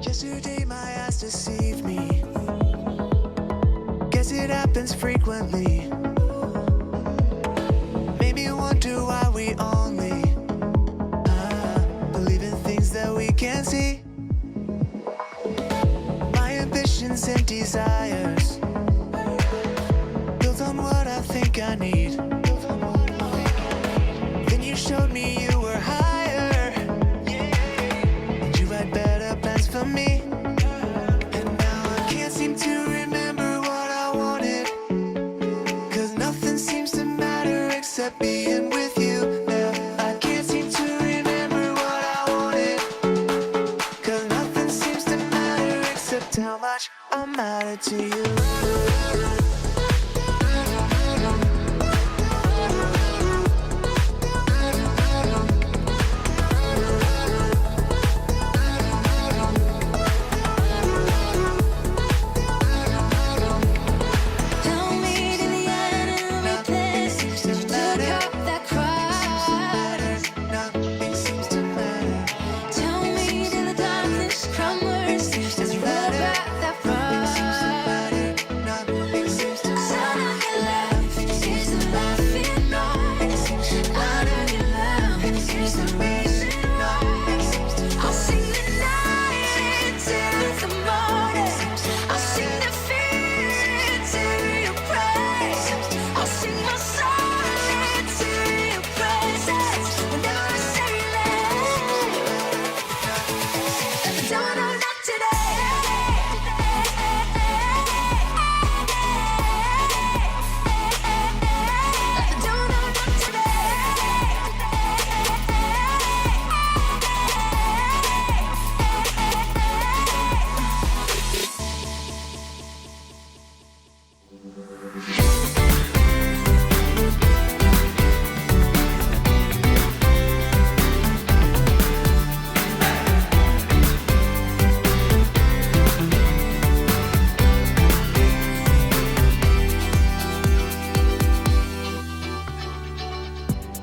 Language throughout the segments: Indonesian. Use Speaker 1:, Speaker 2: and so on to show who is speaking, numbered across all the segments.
Speaker 1: Yesterday my eyes deceived me. Guess it happens frequently. Made me wonder why we only believe in things that we can't see. My ambitions and desires built on what I think I need. Then you showed me you were higher, and you had better plans for me. And now I can't seem to remember what I wanted, 'cause nothing seems to matter except being with you. Now I can't seem to remember what I wanted, 'cause nothing seems to matter except how much I matter to you.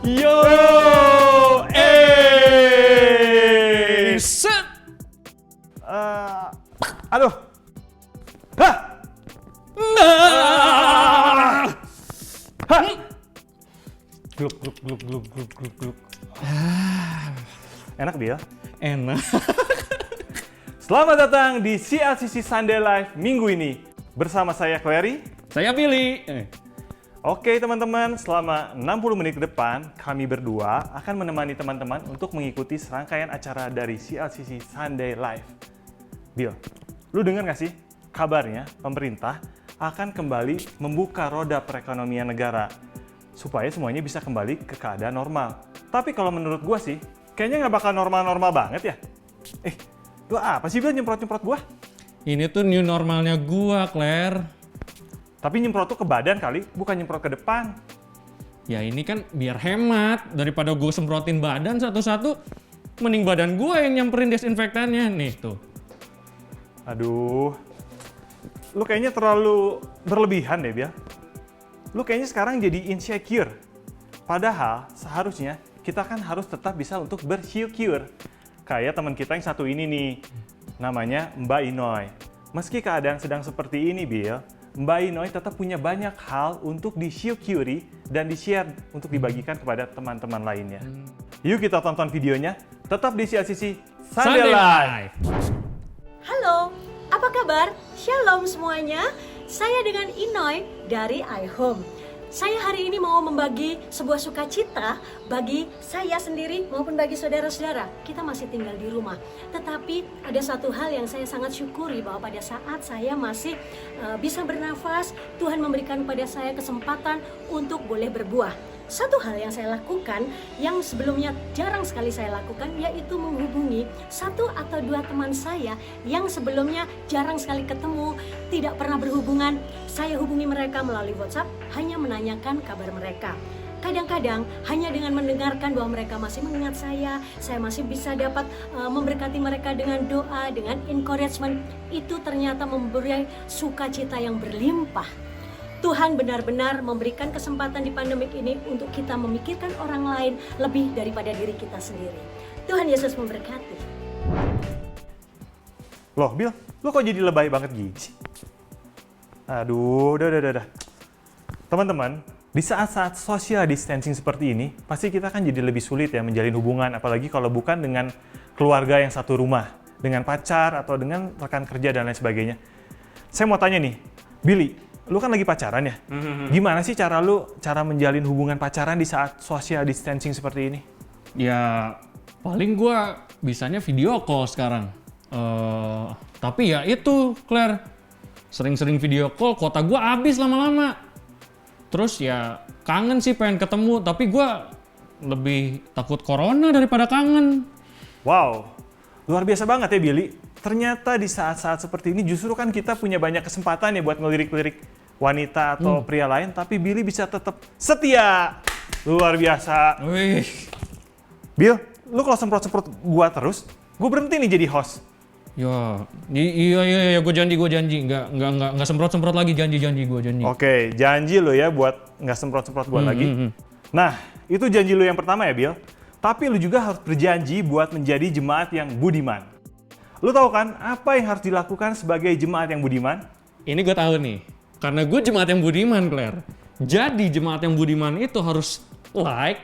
Speaker 2: Yo, set. Aduh. Hah. Hah. Gluk gluk gluk gluk gluk gluk gluk. Enak dia?
Speaker 3: Enak.
Speaker 2: Selamat datang di CLCC Sunday Live minggu ini. Bersama saya Clary.
Speaker 3: Saya Billy.
Speaker 2: Oke teman-teman, selama 60 menit ke depan, kami berdua akan menemani teman-teman untuk mengikuti serangkaian acara dari CLCC Sunday Live. Bill, lu dengar nggak sih? Kabarnya pemerintah akan kembali membuka roda perekonomian negara supaya semuanya bisa kembali ke keadaan normal. Tapi kalau menurut gua sih, kayaknya nggak bakal normal-normal banget ya. Lu apa sih Bill nyemprot-nyemprot gua?
Speaker 3: Ini tuh new normalnya gua, Claire.
Speaker 2: Tapi nyemprot tuh ke badan kali, bukan nyemprot ke depan.
Speaker 3: Ya ini kan biar hemat, daripada gue semprotin badan satu-satu, mending badan gue yang nyamperin desinfektannya. Nih tuh.
Speaker 2: Aduh, lu kayaknya terlalu berlebihan deh, Bia. Lu kayaknya sekarang jadi insecure. Padahal seharusnya kita kan harus tetap bisa untuk bersyukur. Kayak teman kita yang satu ini nih, namanya Mbak Inoy. Meski keadaan sedang seperti ini, Bill, Mbak Inoy tetap punya banyak hal untuk disyukuri dan di-share untuk dibagikan kepada teman-teman lainnya. Yuk kita tonton videonya, tetap di CLCC Sunday Live!
Speaker 4: Halo, apa kabar? Shalom semuanya, saya dengan Inoy dari iHome. Saya hari ini mau membagi sebuah sukacita bagi saya sendiri maupun bagi saudara-saudara. Kita masih tinggal di rumah, tetapi ada satu hal yang saya sangat syukuri bahwa pada saat saya masih bisa bernafas, Tuhan memberikan kepada saya kesempatan untuk boleh berbuah. Satu hal yang saya lakukan yang sebelumnya jarang sekali saya lakukan, yaitu menghubungi satu atau dua teman saya yang sebelumnya jarang sekali ketemu, tidak pernah berhubungan. Saya hubungi mereka melalui WhatsApp, hanya menanyakan kabar mereka. Kadang-kadang hanya dengan mendengarkan bahwa mereka masih mengingat saya masih bisa dapat memberkati mereka dengan doa, dengan encouragement. Itu ternyata memberi sukacita yang berlimpah. Tuhan benar-benar memberikan kesempatan di pandemik ini untuk kita memikirkan orang lain lebih daripada diri kita sendiri. Tuhan Yesus memberkati.
Speaker 2: Loh, Bill, lu kok jadi lebay banget gini sih? Aduh, udah. Teman-teman, di saat-saat social distancing seperti ini, pasti kita kan jadi lebih sulit ya menjalin hubungan, apalagi kalau bukan dengan keluarga yang satu rumah, dengan pacar atau dengan rekan kerja dan lain sebagainya. Saya mau tanya nih, Billy, lu kan lagi pacaran ya? Gimana sih cara menjalin hubungan pacaran di saat social distancing seperti ini?
Speaker 3: Ya, paling gue bisanya video call sekarang. Tapi ya itu, Claire. Sering-sering video call, kuota gue habis lama-lama. Terus ya kangen sih pengen ketemu, tapi gue lebih takut corona daripada kangen.
Speaker 2: Wow, luar biasa banget ya Billy. Ternyata di saat-saat seperti ini justru kan kita punya banyak kesempatan ya buat ngelirik-lirik wanita atau pria lain, tapi Billy bisa tetap setia. Luar biasa.
Speaker 3: Wih.
Speaker 2: Bill, lu kalau semprot-semprot gua terus, gua berhenti nih jadi host.
Speaker 3: Ya, iya, gue janji, nggak semprot lagi, janji gue janji.
Speaker 2: Oke, janji lo ya buat nggak semprot-semprot gua lagi. Nah, itu janji lu yang pertama ya Bill. Tapi lu juga harus berjanji buat menjadi jemaat yang budiman. Lu tahu kan apa yang harus dilakukan sebagai jemaat yang budiman?
Speaker 3: Ini gue tahu nih, karena gue jemaat yang budiman, Claire. Jadi jemaat yang budiman itu harus like,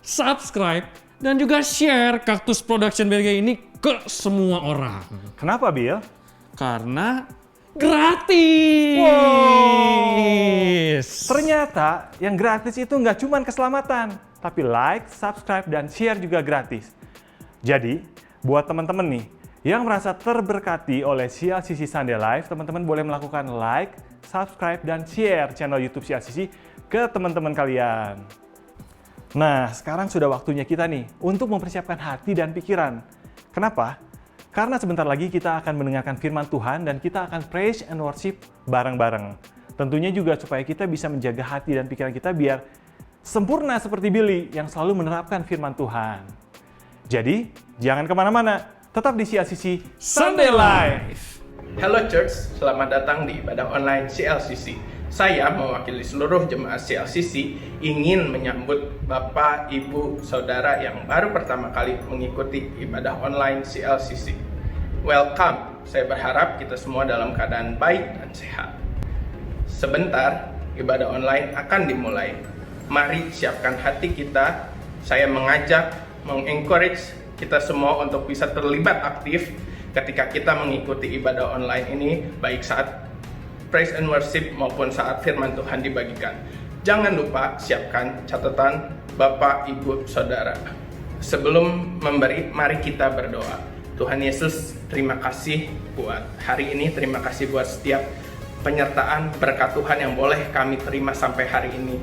Speaker 3: subscribe, dan juga share Cactus Production BG ini ke semua orang.
Speaker 2: Kenapa Bill?
Speaker 3: Karena gratis.
Speaker 2: Ternyata yang gratis itu nggak cuma keselamatan, tapi like, subscribe, dan share juga gratis. Jadi, buat teman-teman nih yang merasa terberkati oleh CLCC Sunday Live, teman-teman boleh melakukan like, subscribe, dan share channel YouTube CLCC ke teman-teman kalian. Nah, sekarang sudah waktunya kita nih untuk mempersiapkan hati dan pikiran. Kenapa? Karena sebentar lagi kita akan mendengarkan firman Tuhan dan kita akan praise and worship bareng-bareng. Tentunya juga supaya kita bisa menjaga hati dan pikiran kita biar sempurna seperti Billy yang selalu menerapkan firman Tuhan. Jadi, jangan kemana-mana, tetap di CLCC Sunday Live.
Speaker 5: Hello Church, selamat datang di ibadah online CLCC. Saya mewakili seluruh jemaat CLCC ingin menyambut Bapak, Ibu, Saudara yang baru pertama kali mengikuti ibadah online CLCC. Welcome, saya berharap kita semua dalam keadaan baik dan sehat. Sebentar, ibadah online akan dimulai. Mari siapkan hati kita. Saya mengajak, mengencourage kita semua untuk bisa terlibat aktif ketika kita mengikuti ibadah online ini, baik saat praise and worship maupun saat firman Tuhan dibagikan. Jangan lupa siapkan catatan Bapak, Ibu, Saudara. Sebelum memberi, mari kita berdoa. Tuhan Yesus, terima kasih buat hari ini, terima kasih buat setiap penyertaan berkat Tuhan yang boleh kami terima sampai hari ini.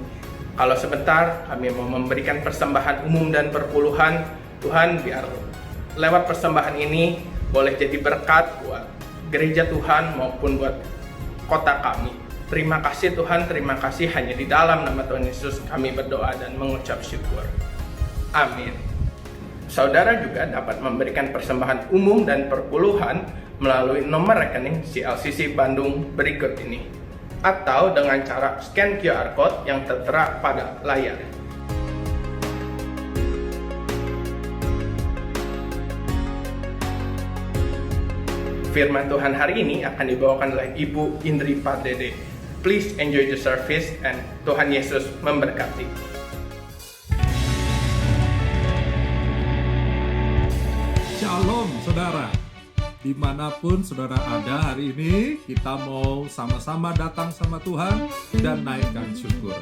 Speaker 5: Kalau sebentar kami mau memberikan persembahan umum dan perpuluhan, Tuhan biar lewat persembahan ini boleh jadi berkat buat gereja Tuhan maupun buat kota kami. Terima kasih Tuhan, terima kasih, hanya di dalam nama Tuhan Yesus kami berdoa dan mengucap syukur. Amin. Saudara juga dapat memberikan persembahan umum dan perpuluhan melalui nomor rekening CLCC Bandung berikut ini, atau dengan cara scan QR Code yang tertera pada layar. Firman Tuhan hari ini akan dibawakan oleh Ibu Indri Pardede. Please enjoy the service and Tuhan Yesus memberkati.
Speaker 6: Shalom saudara, dimanapun saudara ada hari ini, kita mau sama-sama datang sama Tuhan dan naikkan syukur.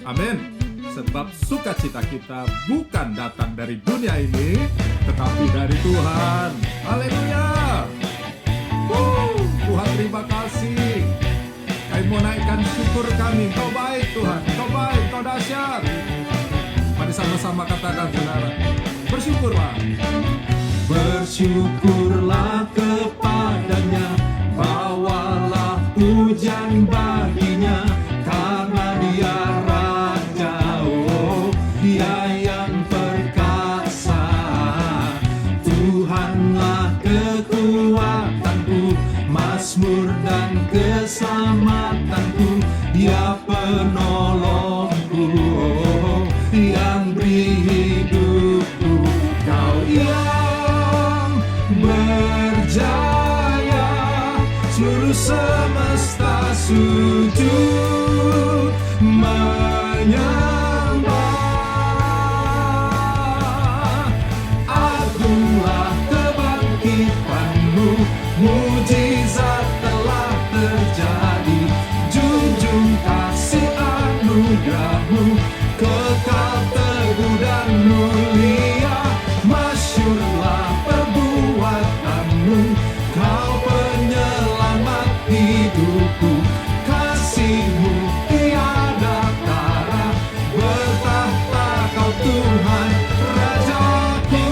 Speaker 6: Amin. Sebab sukacita kita bukan datang dari dunia ini, tetapi dari Tuhan. Haleluya. Tuhan terima kasih. Kami mau naikkan syukur kami. Kau baik Tuhan, Kau baik, Kau dahsyat. Mari sama-sama katakan saudara, bersyukurlah. Bersyukurlah kepadanya, bawalah pujian baginya, karena dia Raja, oh, dia yang perkasa. Tuhanlah kekuatanku, mazmur dan keselamatanku, dia penolongku, oh, yang beri hidupku. Kau yang berjaya, seluruh semesta sujud menyembah. Agunglah kebangkitanmu, mujizat telah terjadi. Junjung kasih anugerahmu, kekal teguh dan mulia. Masyurlah perbuatanmu, kau penyelamat hidupku. Kasihmu tiada tara, bertahta kau Tuhan Rajaku.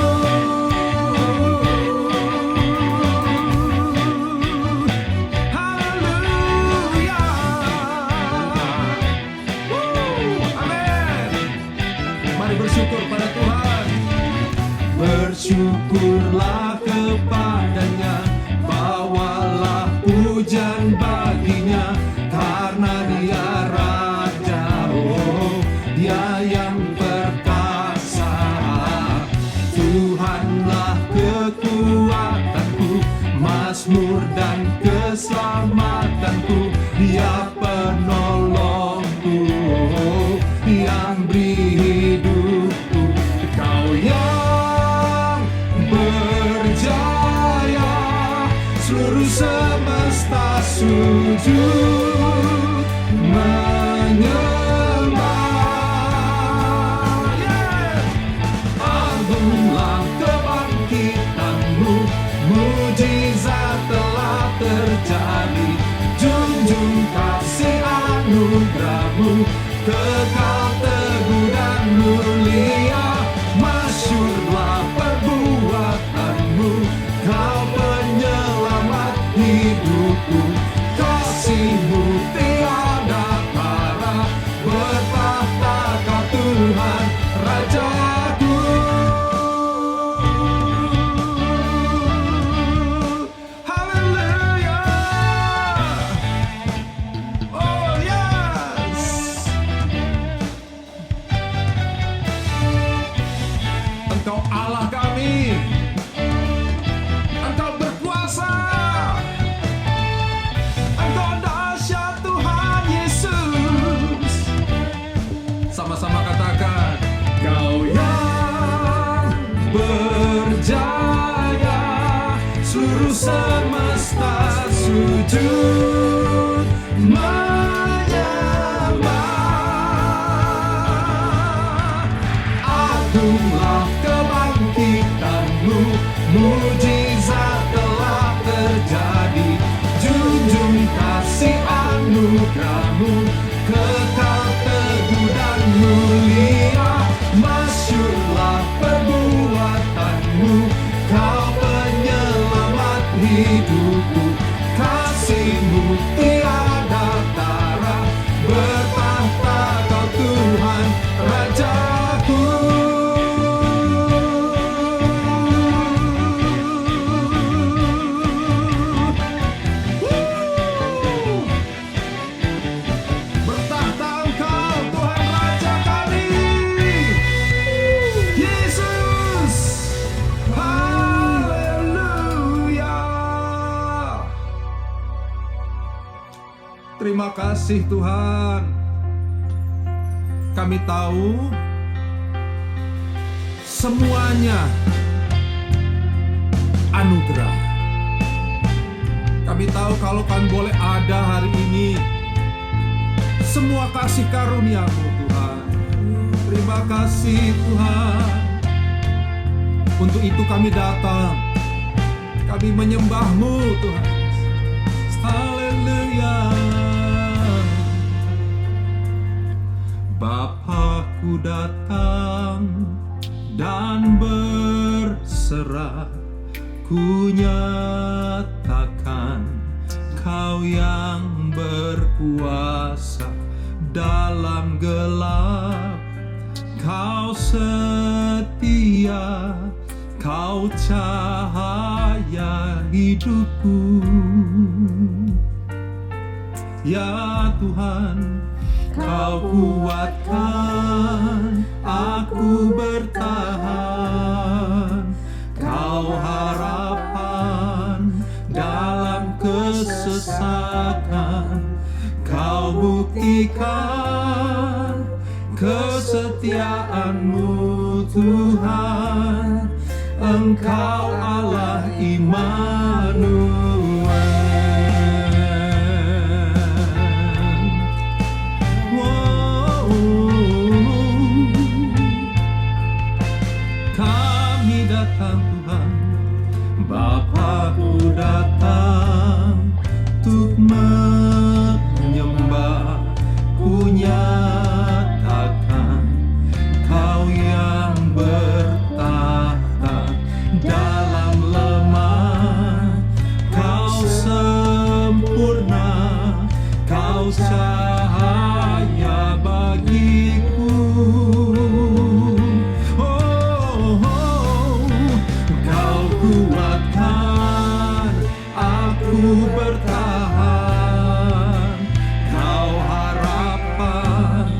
Speaker 6: Haleluya. Amin. Mari bersyukur pada Tuhan. Bersyukurlah kepadanya, bawalah pujian baginya, karena dia Raja, oh, dia yang perkasa. Tuhanlah kekuatanku, mazmur dan keselamatanku, dia penolongku, oh, yang beri hidupku. Kau yang berjaya, seluruh semesta sujud menyembah. Agunglah kebangkitanmu, mujizat telah terjadi. Junjung kasih anugerahmu, kekal teguh dan mulia. Masyurlah perbuatanmu, kau penyelamat hidupku. Kasihmu tiada tara, bertahta kau Tuhan Rajaku. Haleluya. Oh yes. Engkau Allah kami, Engkau berkuasa, Engkau dahsyat Tuhan Yesus. Sama-sama katakan, Kau yang berjaya, seluruh semesta sujud menyembah. Agunglah kebangkitanmu, mujizat telah terjadi. Junjung kasih anugerahmu, kekal teguh dan mulia. Masyurlah perbuatanmu, kau penyelamat hidupku. Kasihmu tiada tara, bertahta kau Tuhan Rajaku. Bertahta Engkau Tuhan Raja kami, Yesus. Haleluya. Terima kasih Tuhan. Kami tahu semuanya anugerah. Kami tahu kalau kami boleh ada hari ini, semua kasih karunia-Mu Tuhan. Terima kasih Tuhan. Untuk itu kami datang, kami menyembah-Mu Tuhan. Haleluya. Bapa-Ku datang dan berserah, ku nyatakan Kau yang berkuasa dalam gelap. Kau setia, Kau cahaya hidupku. Ya Tuhan, Kau kuatkan aku bertahan. Kau harapan dalam kesulitan. kesesakan, Kau buktikan kesetiaan-Mu Tuhan. Engkau Allah Immanuel. Wow. Kami datang Tuhan, Bapa-Ku datang untuk menyembah, ku nyatakan Kau yang bertahta dalam lemah, Kau sempurna, Kau cahaya bagiku. Kau kuatkan aku bertahan, Kau harapan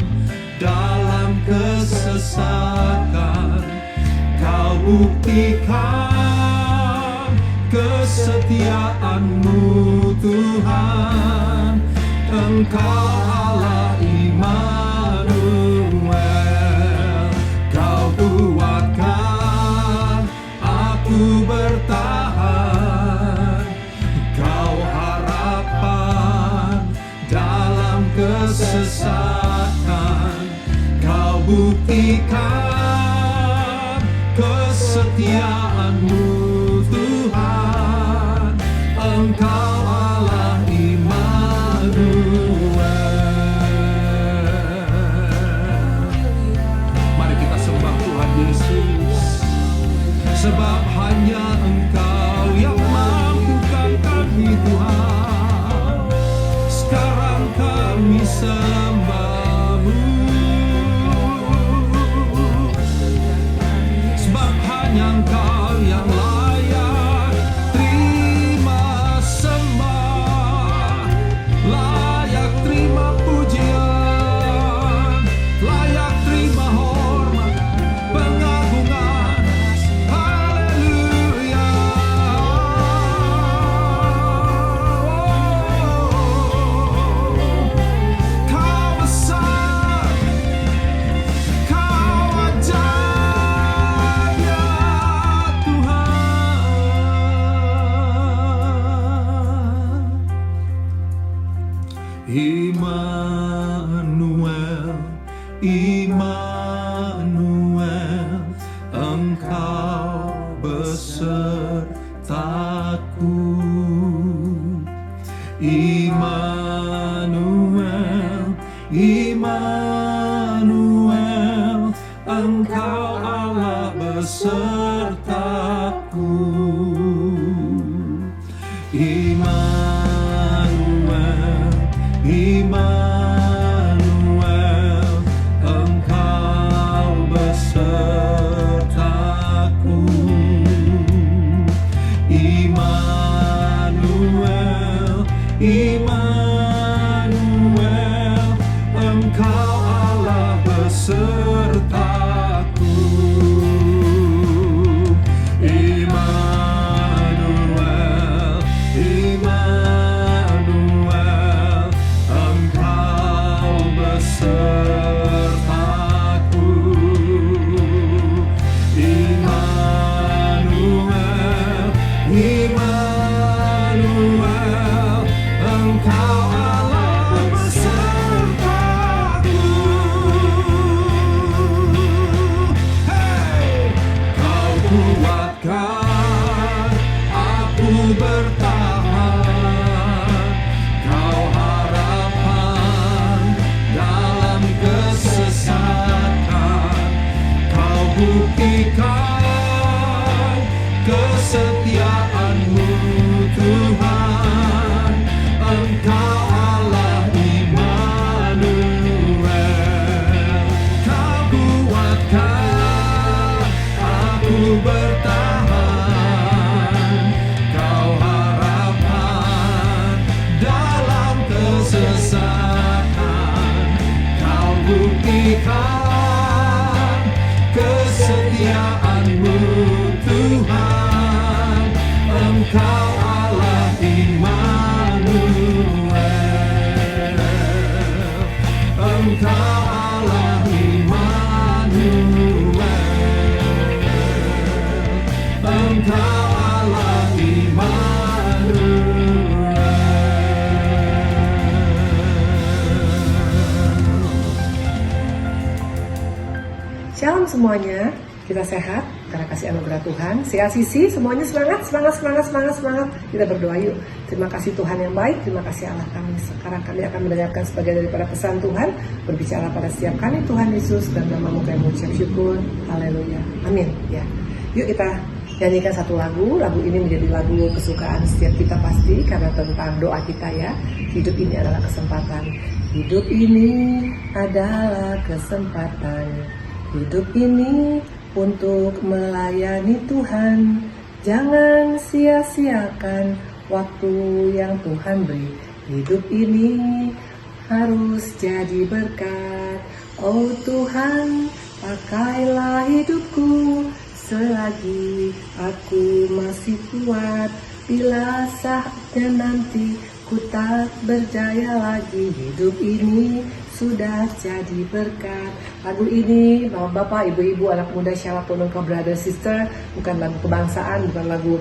Speaker 6: dalam kesesakan, Kau buktikan kesetiaan-Mu Tuhan. Engkau Allah Immanuel. Kau kuatkan aku bertahan, Kau harapan dalam kesesakan, Kau buktikan kesetiaan-Mu Tuhan. Engkau Allah Immanuel. Mari kita sembah Tuhan Yesus, sebab hanya Engkau yang mampukan kami Tuhan. Sekarang kami sembah-Mu, sebab hanya Engkau yang layak terima sembah, layak terima pujian, layak terima hormat, pengagungan. Haleluya. Kau besar, Kau ajaib ya Tuhan. Immanuel, Immanuel, Engkau besertaku. Immanuel, Immanuel, Engkau Allah besertaku. Immanuel, Immanuel, Engkau besertaku. Immanuel, Immanuel, Engkau Allah besertaku. Immanuel, Immanuel, Engkau besertaku. Immanuel, Immanuel, Engkau Allah besertaku. Hey! Kau kuatkan aku bertahan, Kau harapan dalam kesesakan, Kau buktikan kesetiaan-Mu Tuhan. Engkau
Speaker 7: semuanya. Kita sehat karena kasih anugerah Tuhan. CLCC semuanya semangat. Kita berdoa yuk. Terima kasih Tuhan yang baik. Terima kasih Allah kami. Sekarang kami akan mendengarkan sebagian daripada pesan Tuhan. Berbicara pada setiap kali Tuhan Yesus dan namamu kami mengucap syukur. Haleluya. Amin. Ya. Yuk kita nyanyikan satu lagu. Lagu ini menjadi lagu kesukaan setiap kita pasti karena tentang doa kita ya. Hidup ini adalah kesempatan. Hidup ini adalah kesempatan. Hidup ini untuk melayani Tuhan. Jangan sia-siakan waktu yang Tuhan beri. Hidup ini harus jadi berkat. Oh Tuhan, pakailah hidupku selagi aku masih kuat. Bila saatnya nanti ku tak berjaya lagi, hidup ini sudah jadi berkat. Lagu ini, bapak, ibu-ibu, anak muda, siapapun engkau brother, sister, bukan lagu kebangsaan, bukan lagu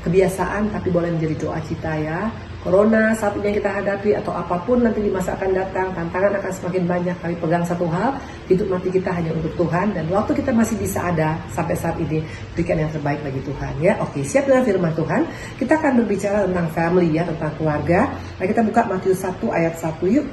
Speaker 7: kebiasaan, tapi boleh menjadi doa kita ya. Corona saat ini yang kita hadapi atau apapun nanti di masa akan datang, tantangan akan semakin banyak. Kami pegang satu hal, hidup mati kita hanya untuk Tuhan, dan waktu kita masih bisa ada sampai saat ini, berikan yang terbaik bagi Tuhan ya. Oke, siap dengan firman Tuhan. Kita akan berbicara tentang family ya, tentang keluarga. Nah, kita buka Matius 1 ayat 1 yuk.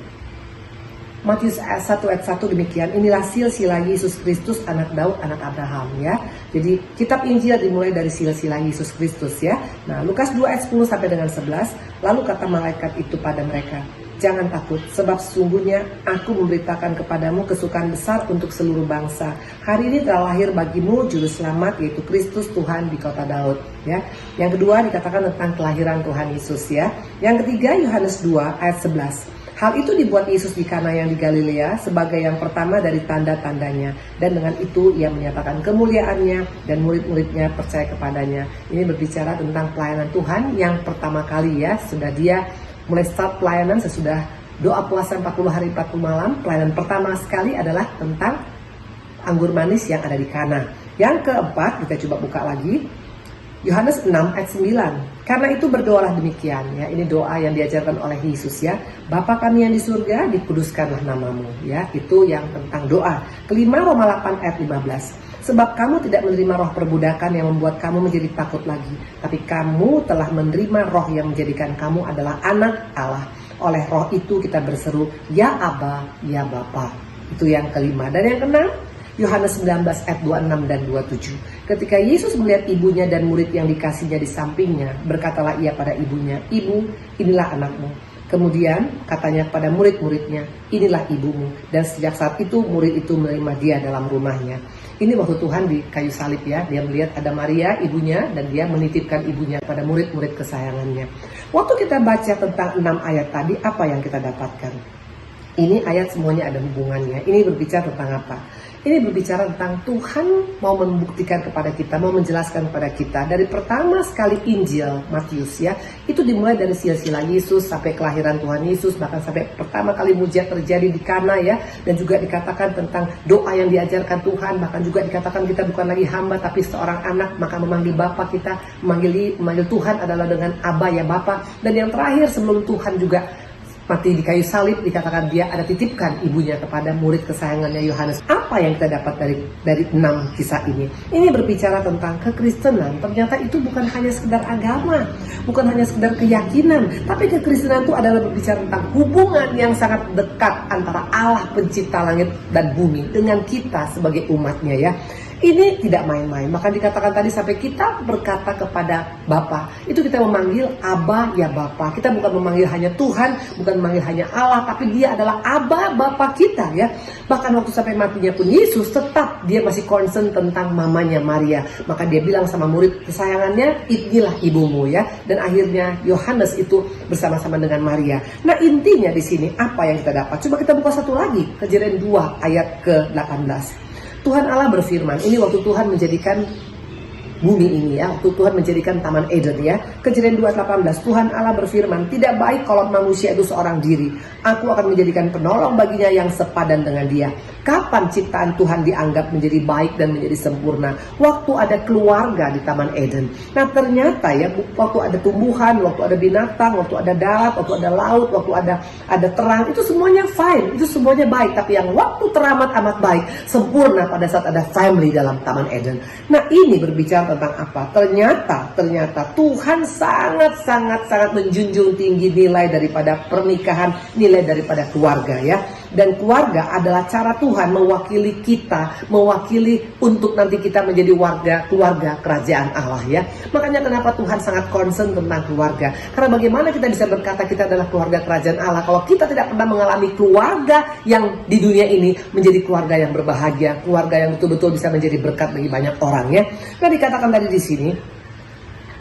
Speaker 7: Matius 1 ayat 1 demikian, inilah silsilah Yesus Kristus, anak Daud, anak Abraham ya. Jadi kitab Injil dimulai dari silsilah Yesus Kristus ya. Nah, Lukas 2 ayat 10 sampai dengan 11, lalu kata malaikat itu pada mereka, jangan takut, sebab sesungguhnya aku memberitakan kepadamu kesukaan besar untuk seluruh bangsa. Hari ini telah lahir bagimu juru selamat, yaitu Kristus Tuhan di kota Daud ya. Yang kedua dikatakan tentang kelahiran Tuhan Yesus ya. Yang ketiga Yohanes 2 ayat 11. Hal itu dibuat Yesus di Kana yang di Galilea sebagai yang pertama dari tanda-tandanya, dan dengan itu ia menyatakan kemuliaannya dan murid-muridnya percaya kepadanya. Ini berbicara tentang pelayanan Tuhan yang pertama kali ya. Sudah dia mulai start pelayanan sesudah doa puasa 40 hari 40 malam. Pelayanan pertama sekali adalah tentang anggur manis yang ada di Kana. Yang keempat, kita coba buka lagi Yohanes 6 ayat 9. Karena itu berdoalah demikian ya. Ini doa yang diajarkan oleh Yesus ya. Bapa kami yang di surga, dikuduskanlah namamu ya. Itu yang tentang doa. Kelima, Roma 8 ayat 15. Sebab kamu tidak menerima roh perbudakan yang membuat kamu menjadi takut lagi, tapi kamu telah menerima roh yang menjadikan kamu adalah anak Allah. Oleh roh itu kita berseru, ya Aba, ya Bapa. Itu yang kelima. Dan yang keenam, Yohanes 19 ayat 26 dan 27. Ketika Yesus melihat ibunya dan murid yang dikasihnya di sampingnya, berkatalah ia pada ibunya, Ibu, inilah anakmu. Kemudian katanya kepada murid-muridnya, inilah ibumu. Dan sejak saat itu murid itu menerima dia dalam rumahnya. Ini waktu Tuhan di kayu salib ya. Dia melihat ada Maria ibunya, dan dia menitipkan ibunya pada murid-murid kesayangannya. Waktu kita baca tentang 6 ayat tadi, apa yang kita dapatkan? Ini ayat semuanya ada hubungannya. Ini berbicara tentang apa? Ini berbicara tentang Tuhan mau membuktikan kepada kita, mau menjelaskan kepada kita. Dari pertama sekali Injil Matius ya, itu dimulai dari silsilah Yesus sampai kelahiran Tuhan Yesus, bahkan sampai pertama kali mujizat terjadi di Kana ya. Dan juga dikatakan tentang doa yang diajarkan Tuhan, bahkan juga dikatakan kita bukan lagi hamba tapi seorang anak, maka memanggil Bapa kita, memanggil Tuhan adalah dengan Aba ya Bapa. Dan yang terakhir sebelum Tuhan juga mati di kayu salib, dikatakan dia ada titipkan ibunya kepada murid kesayangannya Yohanes. Apa yang kita dapat dari 6 kisah ini? Ini berbicara tentang kekristenan. Ternyata itu bukan hanya sekedar agama, bukan hanya sekedar keyakinan, tapi kekristenan itu adalah berbicara tentang hubungan yang sangat dekat antara Allah pencipta langit dan bumi dengan kita sebagai umatnya ya. Ini tidak main-main. Maka dikatakan tadi sampai kita berkata kepada Bapa, itu kita memanggil Aba ya Bapa. Kita bukan memanggil hanya Tuhan, bukan memanggil hanya Allah, tapi dia adalah Aba Bapa kita ya. Bahkan waktu sampai matinya pun Yesus tetap dia masih concern tentang mamanya Maria. Maka dia bilang sama murid kesayangannya, inilah ibumu ya. Dan akhirnya Yohanes itu bersama-sama dengan Maria. Nah intinya di sini apa yang kita dapat? Coba kita buka satu lagi, Kejadian 2 ayat ke-18. Tuhan Allah berfirman, ini waktu Tuhan menjadikan bumi ini ya, waktu Tuhan menjadikan Taman Eden ya. Kejadian 2:18, Tuhan Allah berfirman, tidak baik kalau manusia itu seorang diri. Aku akan menjadikan penolong baginya yang sepadan dengan dia. Kapan ciptaan Tuhan dianggap menjadi baik dan menjadi sempurna? Waktu ada keluarga di Taman Eden. Nah ternyata ya, waktu ada tumbuhan, waktu ada binatang, waktu ada darat, waktu ada laut, waktu ada terang, itu semuanya fine, itu semuanya baik. Tapi yang waktu teramat amat baik, sempurna pada saat ada family dalam Taman Eden. Nah ini berbicara tentang apa? Ternyata Tuhan sangat menjunjung tinggi nilai daripada pernikahan, nilai daripada keluarga ya. Dan keluarga adalah cara Tuhan mewakili kita, mewakili untuk nanti kita menjadi keluarga kerajaan Allah ya. Makanya kenapa Tuhan sangat concern tentang keluarga. Karena bagaimana kita bisa berkata kita adalah keluarga kerajaan Allah kalau kita tidak pernah mengalami keluarga yang di dunia ini menjadi keluarga yang berbahagia, keluarga yang betul-betul bisa menjadi berkat bagi banyak orang ya. Nah dikatakan tadi di sini,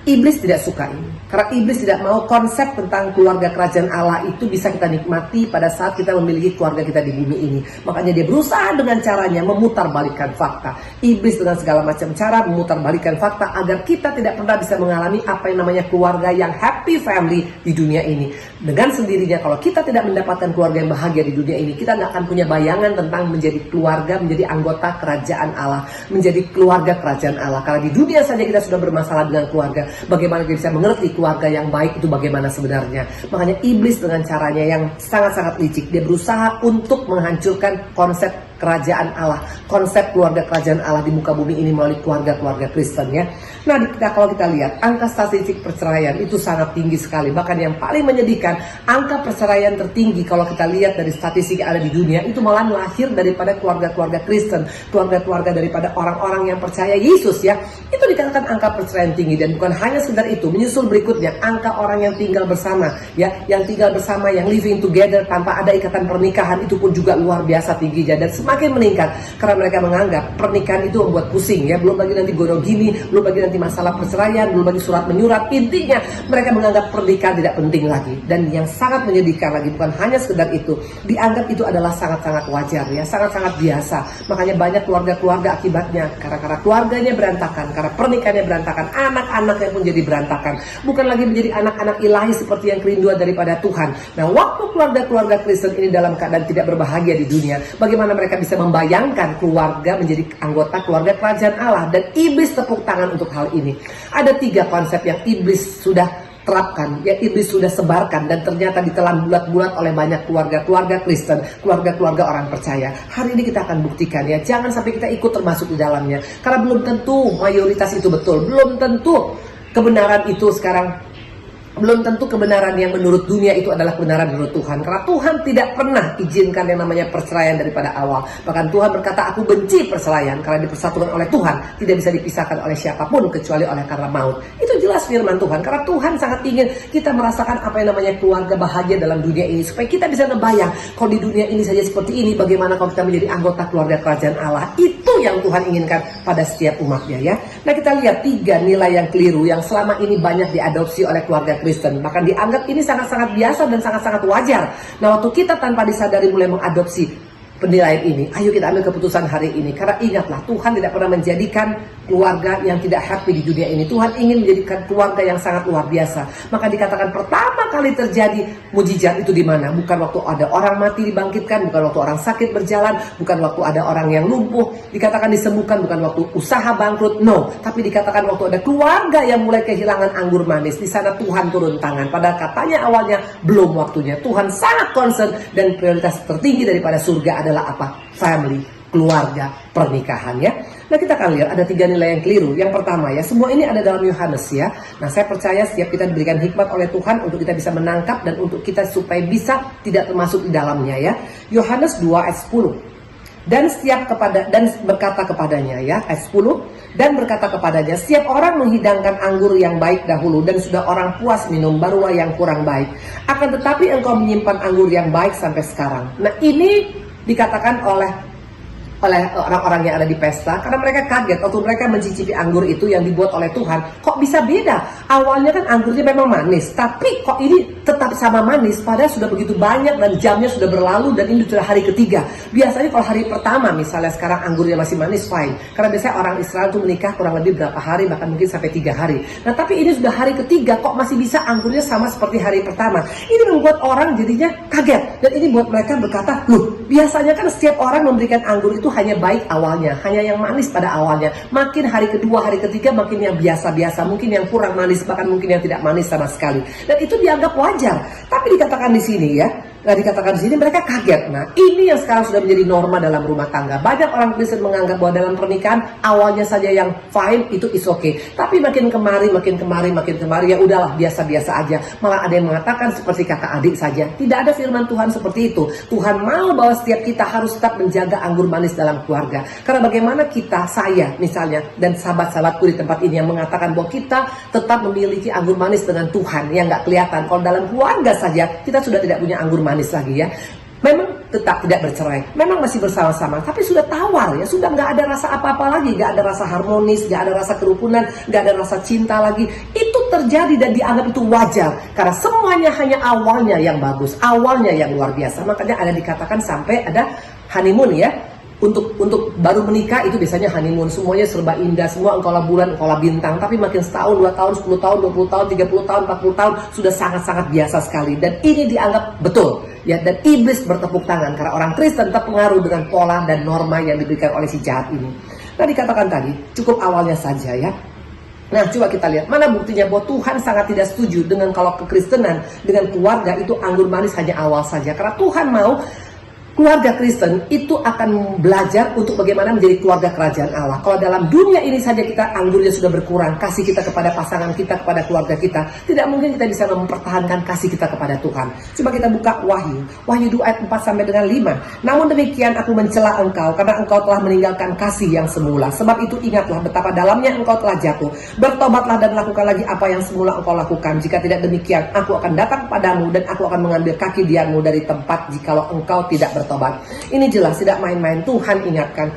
Speaker 7: iblis tidak suka ini. Karena iblis tidak mau konsep tentang keluarga kerajaan Allah itu bisa kita nikmati pada saat kita memiliki keluarga kita di bumi ini. Makanya dia berusaha dengan caranya memutarbalikkan fakta. Iblis dengan segala macam cara memutarbalikkan fakta agar kita tidak pernah bisa mengalami apa yang namanya keluarga yang happy family di dunia ini. Dengan sendirinya kalau kita tidak mendapatkan keluarga yang bahagia di dunia ini, kita nggak akan punya bayangan tentang menjadi keluarga, menjadi anggota kerajaan Allah, menjadi keluarga kerajaan Allah. Karena di dunia saja kita sudah bermasalah dengan keluarga. Bagaimana kita bisa mengerti keluarga yang baik itu bagaimana sebenarnya. Makanya iblis dengan caranya yang sangat-sangat licik, dia berusaha untuk menghancurkan konsep kerajaan Allah, konsep keluarga kerajaan Allah di muka bumi ini melalui keluarga-keluarga Kristen ya. Nah kalau kita lihat angka statistik perceraian itu sangat tinggi sekali. Bahkan yang paling menyedihkan, angka perceraian tertinggi kalau kita lihat dari statistik yang ada di dunia itu malah lahir daripada keluarga-keluarga Kristen, keluarga-keluarga daripada orang-orang yang percaya Yesus ya. Itu dikatakan angka perceraian tinggi. Dan bukan hanya sekedar itu, menyusul berikutnya angka orang yang tinggal bersama ya, yang tinggal bersama, yang living together tanpa ada ikatan pernikahan itu pun juga luar biasa tingginya dan semakin meningkat karena mereka menganggap pernikahan itu membuat pusing ya. Belum lagi nanti gonogini, belum lagi nanti masalah perceraian, belum lagi surat menyurat. Intinya mereka menganggap pernikahan tidak penting lagi. Dan yang sangat menyedihkan lagi bukan hanya sekedar itu, dianggap itu adalah sangat-sangat wajar ya, sangat-sangat biasa. Makanya banyak keluarga-keluarga akibatnya karena keluarganya berantakan, karena pernikahannya berantakan, anak-anaknya pun jadi berantakan. Bukan lagi menjadi anak-anak ilahi seperti yang kerinduan daripada Tuhan. Nah waktu keluarga-keluarga Kristen ini dalam keadaan tidak berbahagia di dunia, bagaimana mereka bisa membayangkan keluarga menjadi anggota keluarga kerajaan Allah. Dan iblis tepuk tangan untuk hal ini. Ada 3 konsep yang iblis sudah terapkan, yang iblis sudah sebarkan dan ternyata ditelan bulat-bulat oleh banyak keluarga-keluarga Kristen, keluarga-keluarga orang percaya. Hari ini kita akan buktikan ya, jangan sampai kita ikut termasuk di dalamnya. Karena belum tentu mayoritas itu betul, belum tentu kebenaran itu sekarang, belum tentu kebenaran yang menurut dunia itu adalah kebenaran menurut Tuhan. Karena Tuhan tidak pernah izinkan yang namanya perceraian daripada awal. Bahkan Tuhan berkata, aku benci perceraian karena dipersatukan oleh Tuhan, tidak bisa dipisahkan oleh siapapun kecuali oleh karena maut. Itu jelas firman Tuhan. Karena Tuhan sangat ingin kita merasakan apa yang namanya keluarga bahagia dalam dunia ini, supaya kita bisa ngebayang kalau di dunia ini saja seperti ini, bagaimana kalau kita menjadi anggota keluarga kerajaan Allah. Itu yang Tuhan inginkan pada setiap umatnya ya. Nah kita lihat 3 nilai yang keliru yang selama ini banyak diadopsi oleh keluarga Kristen, bahkan dianggap ini sangat-sangat biasa dan sangat-sangat wajar. Nah waktu kita tanpa disadari mulai mengadopsi penilaian ini, ayo kita ambil keputusan hari ini. Karena ingatlah, Tuhan tidak pernah menjadikan keluarga yang tidak happy di dunia ini. Tuhan ingin menjadikan keluarga yang sangat luar biasa. Maka dikatakan pertama kali terjadi mujizat itu di mana? Bukan waktu ada orang mati dibangkitkan, bukan waktu orang sakit berjalan, bukan waktu ada orang yang lumpuh dikatakan disembuhkan, bukan waktu usaha bangkrut, no. Tapi dikatakan waktu ada keluarga yang mulai kehilangan anggur manis. Di sana Tuhan turun tangan. Padahal katanya awalnya belum waktunya. Tuhan sangat concern dan prioritas tertinggi daripada surga adalah apa? Family, keluarga, pernikahan ya. Nah kita akan lihat ada 3 nilai yang keliru. Yang pertama ya, semua ini ada dalam Yohanes ya. Nah saya percaya setiap kita diberikan hikmat oleh Tuhan untuk kita bisa menangkap dan untuk kita supaya bisa tidak termasuk di dalamnya ya. Yohanes 2 ayat 10. Dan berkata kepadanya ya, ayat 10, dan berkata kepadanya, setiap orang menghidangkan anggur yang baik dahulu, dan sudah orang puas minum, barulah yang kurang baik. Akan tetapi engkau menyimpan anggur yang baik sampai sekarang. Nah ini dikatakan oleh oleh orang-orang yang ada di pesta, karena mereka kaget waktu mereka mencicipi anggur itu yang dibuat oleh Tuhan. Kok bisa beda? Awalnya kan anggurnya memang manis, tapi kok ini tetap sama manis padahal sudah begitu banyak dan jamnya sudah berlalu dan ini sudah hari ketiga. Biasanya kalau hari pertama misalnya sekarang anggurnya masih manis, fine, karena biasanya orang Israel itu menikah kurang lebih berapa hari, bahkan mungkin sampai 3 hari. Nah tapi ini sudah hari ketiga, kok masih bisa anggurnya sama seperti hari pertama. Ini membuat orang jadinya kaget, dan ini buat mereka berkata, loh biasanya kan setiap orang memberikan anggur itu hanya baik awalnya, hanya yang manis pada awalnya. Makin hari kedua, hari ketiga makin yang biasa-biasa, mungkin yang kurang manis, bahkan mungkin yang tidak manis sama sekali. Dan itu dianggap wajar. Tapi dikatakan di sini ya, dikatakan di sini mereka kaget. Nah, ini yang sekarang sudah menjadi norma dalam rumah tangga. Banyak orang Kristen menganggap bahwa dalam pernikahan awalnya saja yang fine itu is okay. Tapi makin kemari ya udahlah biasa-biasa aja. Malah ada yang mengatakan seperti kakak adik saja. Tidak ada firman Tuhan seperti itu. Tuhan mau bahwa setiap kita harus tetap menjaga anggur manis dalam keluarga. Karena bagaimana kita, saya misalnya, dan sahabat-sahabatku di tempat ini yang mengatakan bahwa kita tetap memiliki anggur manis dengan Tuhan yang nggak kelihatan. Kalau dalam keluarga saja kita sudah tidak punya anggur manis lagi ya. Memang tetap tidak bercerai, memang masih bersama-sama, tapi sudah tawar ya, sudah nggak ada rasa apa-apa lagi, nggak ada rasa harmonis, nggak ada rasa kerukunan, nggak ada rasa cinta lagi. Itu terjadi dan dianggap itu wajar, karena semuanya hanya awalnya yang bagus, awalnya yang luar biasa. Makanya ada dikatakan sampai ada honeymoon ya. Untuk baru menikah itu biasanya honeymoon, semuanya serba indah, semua engkaulah bulan, engkaulah bintang. Tapi makin setahun, 2 tahun, 10 tahun, 20 tahun, 30 tahun, 40 tahun sudah sangat-sangat biasa sekali. Dan ini dianggap betul ya, dan iblis bertepuk tangan karena orang Kristen terpengaruh dengan pola dan norma yang diberikan oleh si jahat ini. Nah dikatakan tadi cukup awalnya saja ya. Nah coba kita lihat mana buktinya bahwa Tuhan sangat tidak setuju dengan kalau kekristenan dengan keluarga itu anggur manis hanya awal saja. Karena Tuhan mau keluarga Kristen itu akan belajar untuk bagaimana menjadi keluarga kerajaan Allah. Kalau dalam dunia ini saja kita anggurnya sudah berkurang, kasih kita kepada pasangan kita, kepada keluarga kita, tidak mungkin kita bisa mempertahankan kasih kita kepada Tuhan. Coba kita buka Wahyu 2 ayat 4 sampai dengan 5. Namun demikian aku mencela engkau karena engkau telah meninggalkan kasih yang semula. Sebab itu ingatlah betapa dalamnya engkau telah jatuh. Bertobatlah dan lakukan lagi apa yang semula engkau lakukan. Jika tidak demikian, aku akan datang padamu dan aku akan mengambil kaki dianmu dari tempat jikalau engkau tidak bertobat. Ini jelas tidak main-main. Tuhan ingatkan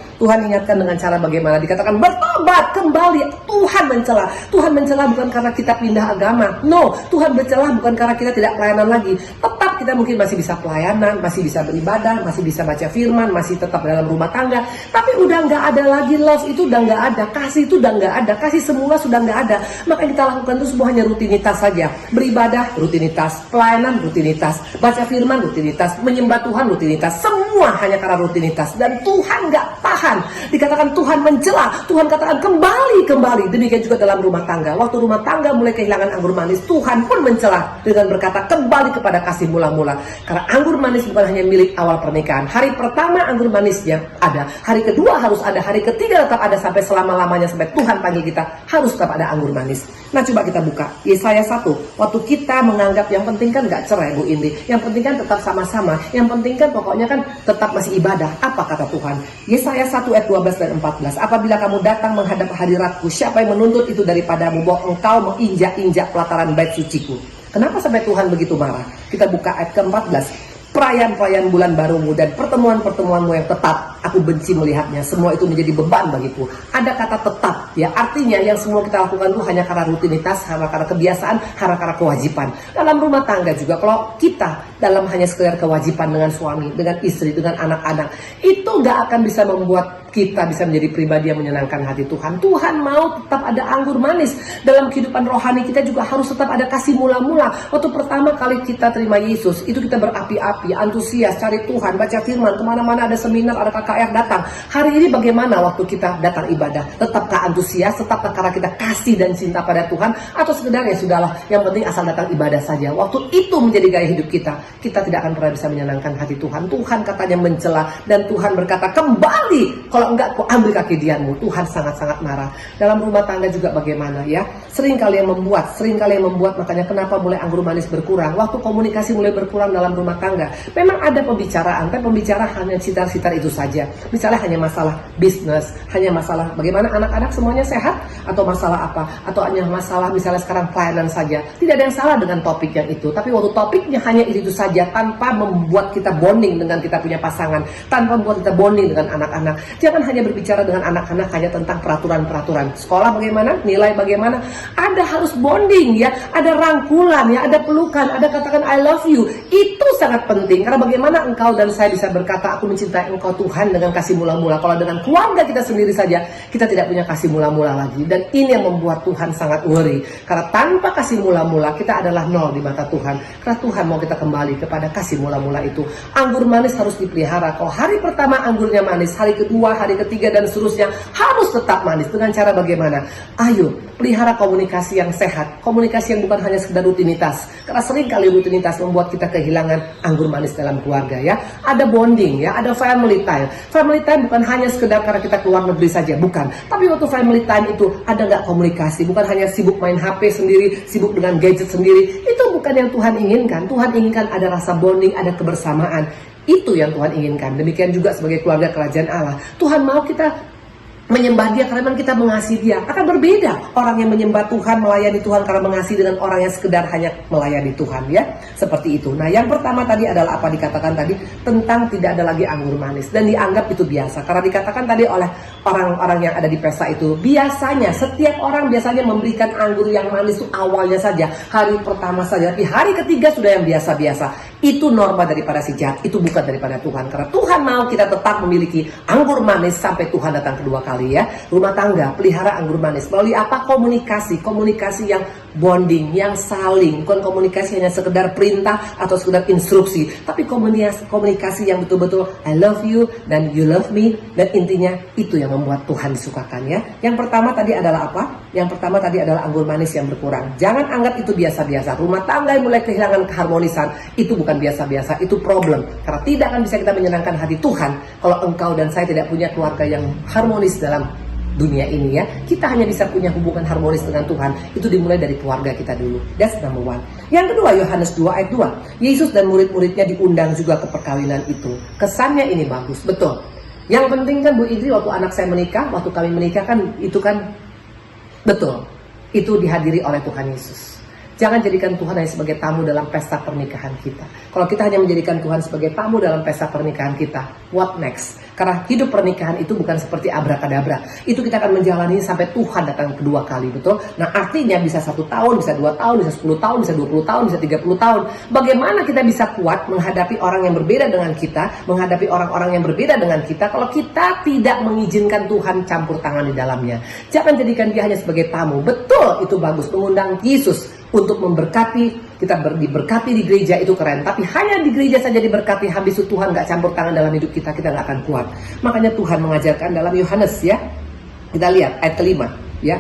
Speaker 7: dengan cara bagaimana dikatakan bertobat kembali. Tuhan mencela. Tuhan mencela bukan karena kita pindah agama. No, Tuhan mencela bukan karena kita tidak pelayanan lagi. Tetap kita mungkin masih bisa pelayanan, masih bisa beribadah, masih bisa baca firman, masih tetap dalam rumah tangga. Tapi udah nggak ada lagi love itu, udah nggak ada kasih itu, udah nggak ada kasih semula, sudah nggak ada. Maka yang kita lakukan itu semua hanya rutinitas saja. Beribadah rutinitas, pelayanan rutinitas, baca firman rutinitas, menyembah Tuhan rutinitas. Semua hanya karena rutinitas dan Tuhan nggak tahan. Dikatakan Tuhan mencela, Tuhan katakan kembali. Demikian juga dalam rumah tangga. Waktu rumah tangga mulai kehilangan anggur manis, Tuhan pun mencela dengan berkata kembali kepada kasih mula-mula. Karena anggur manis bukan hanya milik awal pernikahan. Hari pertama anggur manisnya ada, hari kedua harus ada, hari ketiga tetap ada sampai selama-lamanya sampai Tuhan panggil kita harus tetap ada anggur manis. Nah coba kita buka Yesaya 1. Waktu kita menganggap yang penting kan nggak cerai Bu Indi, yang penting kan tetap sama-sama, yang penting kan pokoknya kan tetap masih ibadah. Apa kata Tuhan? Yesaya 1 ayat 12 dan 14. Apabila kamu datang menghadap hadiratku, siapa yang menuntut itu daripadamu bahwa engkau menginjak-injak pelataran bait suciku? Kenapa sampai Tuhan begitu marah? Kita buka ayat ke-14. Perayaan-perayaan bulan barumu dan pertemuan-pertemuanmu yang tetap, aku benci melihatnya. Semua itu menjadi beban bagiku. Ada kata tetap, ya artinya yang semua kita lakukan itu hanya karena rutinitas, karena kebiasaan, karena kewajiban. Dalam rumah tangga juga, kalau kita dalam hanya sekedar kewajiban dengan suami, dengan istri, dengan anak-anak, itu gak akan bisa membuat kita bisa menjadi pribadi yang menyenangkan hati Tuhan. Tuhan mau tetap ada anggur manis. Dalam kehidupan rohani kita juga harus tetap ada kasih mula-mula. Waktu pertama kali kita terima Yesus, itu kita berapi-api, antusias, cari Tuhan, baca firman, kemana-mana ada seminar, ada KKR datang. Hari ini bagaimana waktu kita datang ibadah? Tetapkah antusias? Tetapkah karena kita kasih dan cinta pada Tuhan? Atau sekedar ya sudahlah, yang penting asal datang ibadah saja. Waktu itu menjadi gaya hidup kita, kita tidak akan pernah bisa menyenangkan hati Tuhan. Tuhan katanya mencela dan Tuhan berkata kembali. Kalau Kalau enggak, aku ambil kaki dianmu. Tuhan sangat-sangat marah. Dalam rumah tangga juga bagaimana ya? Sering kali yang membuat, makanya kenapa mulai anggur manis berkurang. Waktu komunikasi mulai berkurang dalam rumah tangga. Memang ada pembicaraan, tapi pembicara hanya sitar-sitar itu saja. Misalnya hanya masalah bisnis, hanya masalah bagaimana anak-anak semuanya sehat, atau masalah apa, atau hanya masalah misalnya sekarang pelayanan saja. Tidak ada yang salah dengan topik yang itu, tapi waktu topiknya hanya itu saja, tanpa membuat kita bonding dengan kita punya pasangan, tanpa membuat kita bonding dengan anak-anak. Jangan hanya berbicara dengan anak-anak hanya tentang peraturan-peraturan. Sekolah bagaimana, nilai bagaimana, ada harus bonding ya, ada rangkulan ya, ada pelukan, ada katakan I love you. Itu sangat penting, karena bagaimana engkau dan saya bisa berkata aku mencintai engkau Tuhan dengan kasih mula-mula, kalau dengan keluarga kita sendiri saja kita tidak punya kasih mula-mula lagi. Dan ini yang membuat Tuhan sangat worry, karena tanpa kasih mula-mula kita adalah nol di mata Tuhan. Karena Tuhan mau kita kembali kepada kasih mula-mula itu. Anggur manis harus dipelihara. Kalau hari pertama anggurnya manis, hari kedua, hari ketiga dan seterusnya harus tetap manis. Dengan cara bagaimana? Ayo pelihara komunikasi yang sehat, komunikasi yang bukan hanya sekedar rutinitas. Karena sering kali rutinitas membuat kita kehilangan anggur manis dalam keluarga ya. Ada bonding ya, ada family time. Family time bukan hanya sekedar karena kita keluar negeri saja, bukan. Tapi waktu family time itu ada nggak komunikasi? Bukan hanya sibuk main HP sendiri, sibuk dengan gadget sendiri. Itu bukan yang Tuhan inginkan. Tuhan inginkan ada rasa bonding, ada kebersamaan. Itu yang Tuhan inginkan. Demikian juga sebagai keluarga kerajaan Allah. Tuhan mau kita menyembah Dia karena kita mengasihi Dia. Akan berbeda orang yang menyembah Tuhan, melayani Tuhan karena mengasihi, dengan orang yang sekedar hanya melayani Tuhan ya. Seperti itu. Nah, yang pertama tadi adalah apa dikatakan tadi tentang tidak ada lagi anggur manis, dan dianggap itu biasa. Karena dikatakan tadi oleh orang-orang yang ada di pesta itu, biasanya setiap orang biasanya memberikan anggur yang manis itu awalnya saja, hari pertama saja, tapi hari ketiga sudah yang biasa-biasa. Itu norma daripada si jahat, itu bukan daripada Tuhan. Karena Tuhan mau kita tetap memiliki anggur manis sampai Tuhan datang kedua kali ya. Rumah tangga, pelihara anggur manis. Melalui apa? Komunikasi yang bonding, yang saling. Bukan komunikasi hanya sekedar perintah atau sekedar instruksi. Tapi komunikasi yang betul-betul I love you dan you love me. Dan intinya itu yang membuat Tuhan disukakan ya. Yang pertama tadi adalah apa? Yang pertama tadi adalah anggur manis yang berkurang. Jangan anggap itu biasa-biasa. Rumah tangga yang mulai kehilangan keharmonisan, itu bukan biasa-biasa, itu problem. Karena tidak akan bisa kita menyenangkan hati Tuhan kalau engkau dan saya tidak punya keluarga yang harmonis dalam dunia ini ya. Kita hanya bisa punya hubungan harmonis dengan Tuhan, itu dimulai dari keluarga kita dulu. That's number one. Yang kedua, Yohanes 2 ayat 2. Yesus dan murid-muridnya diundang juga ke perkawinan itu. Kesannya ini bagus, betul. Yang penting kan Bu Idri, waktu anak saya menikah, waktu kami menikah kan, itu kan betul. Itu dihadiri oleh Tuhan Yesus. Jangan jadikan Tuhan hanya sebagai tamu dalam pesta pernikahan kita. Kalau kita hanya menjadikan Tuhan sebagai tamu dalam pesta pernikahan kita, what next? Karena hidup pernikahan itu bukan seperti abrakadabra. Itu kita akan menjalani sampai Tuhan datang kedua kali, betul? Nah, artinya bisa 1 tahun, bisa 2 tahun, bisa 10 tahun, bisa 20 tahun, bisa 30 tahun. Bagaimana kita bisa kuat menghadapi orang yang berbeda dengan kita, menghadapi orang-orang yang berbeda dengan kita, kalau kita tidak mengizinkan Tuhan campur tangan di dalamnya. Jangan jadikan Dia hanya sebagai tamu. Betul, itu bagus. Mengundang Yesus untuk memberkati, kita diberkati di gereja itu keren. Tapi hanya di gereja saja diberkati, habis itu Tuhan gak campur tangan dalam hidup kita, kita gak akan kuat. Makanya Tuhan mengajarkan dalam Yohanes ya, kita lihat ayat kelima ya.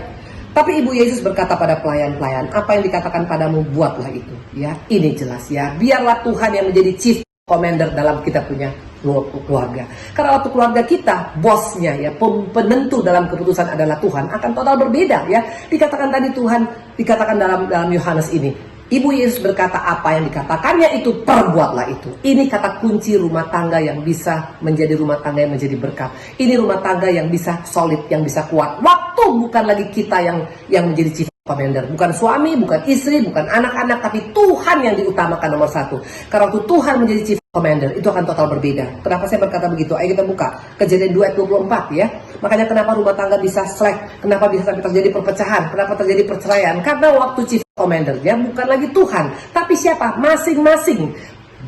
Speaker 7: Tapi Ibu Yesus berkata pada pelayan-pelayan, apa yang dikatakan padamu, buatlah itu ya. Ini jelas ya, biarlah Tuhan yang menjadi chief commander dalam kita punya keluarga. Karena waktu keluarga kita, bosnya ya, penentu dalam keputusan adalah Tuhan, akan total berbeda ya. Dikatakan tadi Tuhan, dikatakan dalam Yohanes ini, Ibu Yesus berkata apa yang dikatakannya itu, perbuatlah itu. Ini kata kunci rumah tangga yang bisa menjadi rumah tangga yang menjadi berkat. Ini rumah tangga yang bisa solid, yang bisa kuat. Waktu bukan lagi kita yang menjadi chief commander, bukan suami, bukan istri, bukan anak-anak, tapi Tuhan yang diutamakan nomor 1. Karena waktu Tuhan menjadi chief commander, itu akan total berbeda. Kenapa saya berkata begitu? Ayo kita buka Kejadian 2 ayat 24 ya. Makanya kenapa rumah tangga bisa slack, kenapa bisa sampai terjadi perpecahan, kenapa terjadi perceraian? Karena waktu chief commander dia bukan lagi Tuhan, tapi siapa? Masing-masing.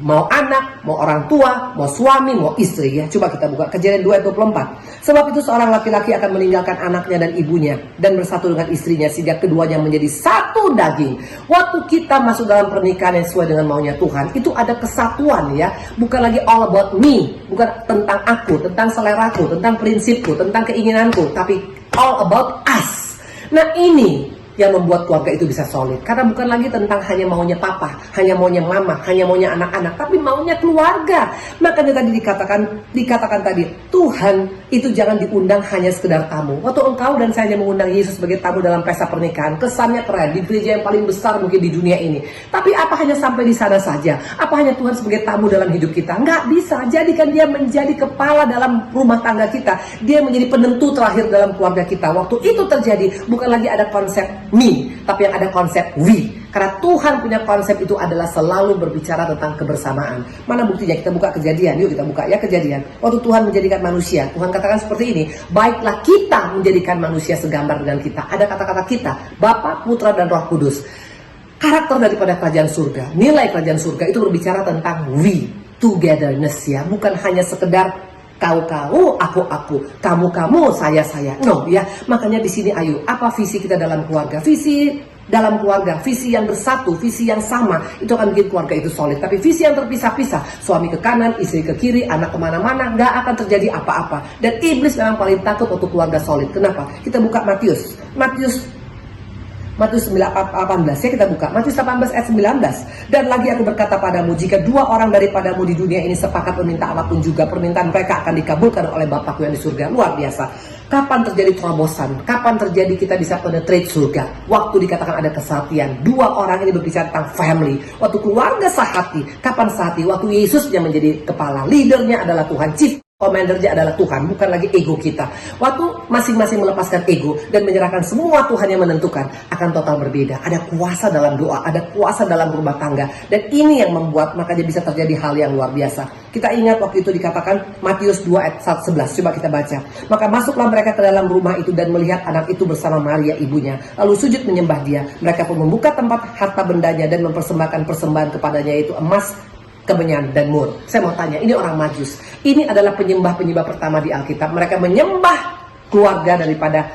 Speaker 7: Mau anak, mau orang tua, mau suami, mau istri ya. Coba kita buka Kejadian 2 ayat 24. Sebab itu seorang laki-laki akan meninggalkan anaknya dan ibunya dan bersatu dengan istrinya sehingga keduanya menjadi satu daging. Waktu kita masuk dalam pernikahan yang sesuai dengan maunya Tuhan, itu ada kesatuan ya. Bukan lagi all about me, bukan tentang aku, tentang seleraku, tentang prinsipku, tentang keinginanku, tapi all about us. Nah, ini yang membuat keluarga itu bisa solid. Karena bukan lagi tentang hanya maunya papa, hanya maunya mama, hanya maunya anak-anak, tapi maunya keluarga. Makanya tadi dikatakan tadi, Tuhan itu jangan diundang hanya sekedar tamu. Waktu engkau dan saya mengundang Yesus sebagai tamu dalam pesta pernikahan, kesannya keren, di gereja yang paling besar mungkin di dunia ini. Tapi apa hanya sampai di sana saja? Apa hanya Tuhan sebagai tamu dalam hidup kita? Nggak bisa. Jadikan dia menjadi kepala dalam rumah tangga kita. Dia menjadi penentu terakhir dalam keluarga kita. Waktu itu terjadi, bukan lagi ada konsep me, tapi yang ada konsep we. Karena Tuhan punya konsep itu adalah selalu berbicara tentang kebersamaan. Mana buktinya? Kita buka Kejadian. Yuk kita buka ya Kejadian. Waktu Tuhan menjadikan manusia, Tuhan katakan seperti ini, baiklah kita menjadikan manusia segambar dengan kita. Ada kata-kata kita, Bapa, Putra, dan Roh Kudus. Karakter daripada kerajaan surga, nilai kerajaan surga itu berbicara tentang we, togetherness ya. Bukan hanya sekedar kau, aku, kamu, saya. No ya. Makanya di sini ayo, apa visi kita dalam keluarga? Visi dalam keluarga, visi yang bersatu, visi yang sama, itu akan bikin keluarga itu solid. Tapi visi yang terpisah-pisah, suami ke kanan, istri ke kiri, anak kemana-mana, nggak akan terjadi apa-apa. Dan iblis memang paling takut untuk keluarga solid. Kenapa? Kita buka Matius 18 ya, kita buka Matius 18 ayat 19. Dan lagi aku berkata padamu, jika dua orang daripadamu di dunia ini sepakat meminta apapun juga, permintaan mereka akan dikabulkan oleh Bapakku yang di surga. Luar biasa. Kapan terjadi terobosan? Kapan terjadi kita bisa penetrate surga? Waktu dikatakan ada kesatuan. Dua orang ini berbicara tentang family. Waktu keluarga sehati. Kapan sehati? Waktu Yesus yang menjadi kepala. Leadernya adalah Tuhan. Chief Komandernya adalah Tuhan, bukan lagi ego kita. Waktu masing-masing melepaskan ego dan menyerahkan semua Tuhan yang menentukan, akan total berbeda. Ada kuasa dalam doa, ada kuasa dalam rumah tangga. Dan ini yang membuat makanya bisa terjadi hal yang luar biasa. Kita ingat waktu itu dikatakan Matius 2 ayat 11, coba kita baca. Maka masuklah mereka ke dalam rumah itu dan melihat anak itu bersama Maria ibunya. Lalu sujud menyembah dia. Mereka pun membuka tempat harta bendanya dan mempersembahkan persembahan kepadanya, yaitu emas, kemenyan, dan mur. Saya mau tanya, ini orang Majus. Ini adalah penyembah-penyembah pertama di Alkitab. Mereka menyembah keluarga daripada